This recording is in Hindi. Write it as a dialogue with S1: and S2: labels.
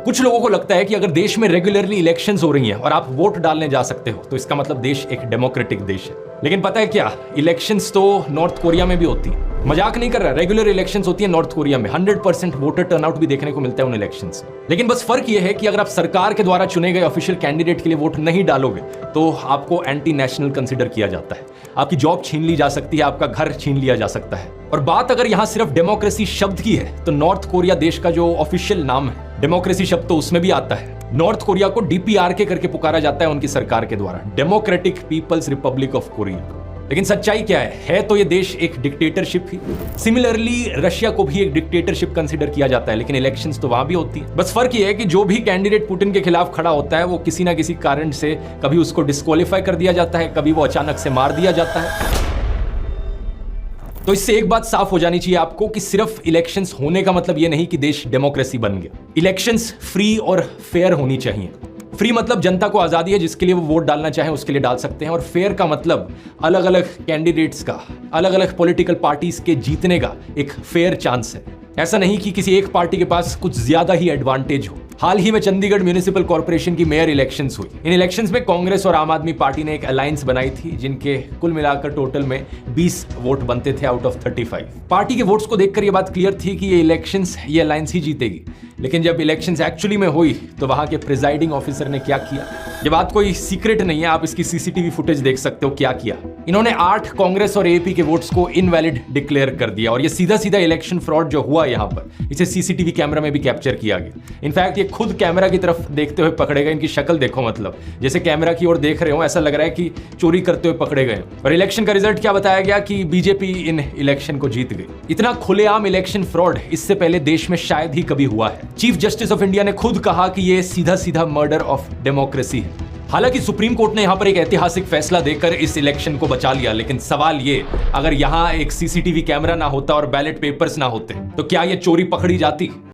S1: कुछ लोगों को लगता है कि अगर देश में रेगुलरली इलेक्शंस हो रही हैं और आप वोट डालने जा सकते हो तो इसका मतलब देश एक डेमोक्रेटिक देश है। लेकिन पता है क्या, इलेक्शंस तो नॉर्थ कोरिया में भी होती है। मजाक नहीं कर रहा, रेगुलर इलेक्शंस होती है नॉर्थ कोरिया में। 100% वोटर टर्नआउट भी देखने को मिलता है उन इलेक्शंस में। लेकिन बस फर्क यह है कि अगर आप सरकार के द्वारा चुने गए ऑफिशियल कैंडिडेट के लिए वोट नहीं डालोगे तो आपको एंटी नेशनल कंसिडर किया जाता है, आपकी जॉब छीन ली जा सकती है, आपका घर छीन लिया जा सकता है। और बात अगर यहां सिर्फ डेमोक्रेसी शब्द की है तो नॉर्थ कोरिया देश का जो ऑफिशियल नाम है, डेमोक्रेसी शब्द तो उसमें भी आता है। नॉर्थ कोरिया को DPRK करके पुकारा जाता है उनकी सरकार के द्वारा, democratic people's republic of Korea. लेकिन सच्चाई क्या है तो ये देश एक डिक्टेटरशिप ही। सिमिलरली रशिया को भी एक डिक्टेटरशिप कंसीडर किया जाता है, लेकिन इलेक्शंस तो वहां भी होती है। बस फर्क ये है कि जो भी कैंडिडेट पुतिन के खिलाफ खड़ा होता है वो किसी ना किसी कारण से कभी उसको डिस्क्वालीफाई कर दिया जाता है, कभी वो अचानक से मार दिया जाता है। तो इससे एक बात साफ हो जानी चाहिए आपको कि सिर्फ इलेक्शंस होने का मतलब ये नहीं कि देश डेमोक्रेसी बन गया। इलेक्शंस फ्री और फेयर होनी चाहिए। फ्री मतलब जनता को आजादी है, जिसके लिए वो वोट डालना चाहे उसके लिए डाल सकते हैं। और फेयर का मतलब अलग अलग कैंडिडेट्स का, अलग अलग पॉलिटिकल पार्टीज के जीतने का एक फेयर चांस है। ऐसा नहीं कि किसी एक पार्टी के पास कुछ ज्यादा ही एडवांटेज हो। हाल ही में चंडीगढ़ म्यूनिसिपल कॉर्पोरेशन की मेयर इलेक्शंस हुई। इन इलेक्शंस में कांग्रेस और आम आदमी पार्टी ने एक अलायंस बनाई थी, जिनके कुल मिलाकर टोटल में 20 वोट बनते थे आउट ऑफ 35। पार्टी के वोट्स को देखकर यह बात क्लियर थी कि ये इलेक्शंस ये अलायंस ही जीतेगी। लेकिन जब इलेक्शंस एक्चुअली में हुई तो वहां के प्रिजाइडिंग ऑफिसर ने क्या किया, ये बात कोई सीक्रेट नहीं है, आप इसकी CCTV फुटेज देख सकते हो। क्या किया इन्होंने, 8 कांग्रेस और AP के वोट्स को इनवैलिड डिक्लेयर कर दिया। और ये सीधा सीधा इलेक्शन फ्रॉड जो हुआ यहां पर, इसे CCTV कैमरा में भी कैप्चर किया गया। इनफैक्ट ये खुद कैमरा की तरफ देखते हुए पकड़े गए। इनकी शक्ल देखो, मतलब जैसे कैमरा की ओर देख रहे हो, ऐसा लग रहा है कि चोरी करते हुए पकड़े गए। और इलेक्शन का रिजल्ट क्या बताया गया कि BJP इन इलेक्शन को जीत गई। इतना खुलेआम इलेक्शन फ्रॉड इससे पहले देश में शायद ही कभी हुआ है। चीफ जस्टिस ऑफ इंडिया ने खुद कहा कि यह सीधा सीधा मर्डर ऑफ डेमोक्रेसी है। हालांकि सुप्रीम कोर्ट ने यहां पर एक ऐतिहासिक फैसला देकर इस इलेक्शन को बचा लिया, लेकिन सवाल ये, अगर यहां एक CCTV कैमरा ना होता और बैलेट पेपर्स ना होते तो क्या यह चोरी पकड़ी जाती?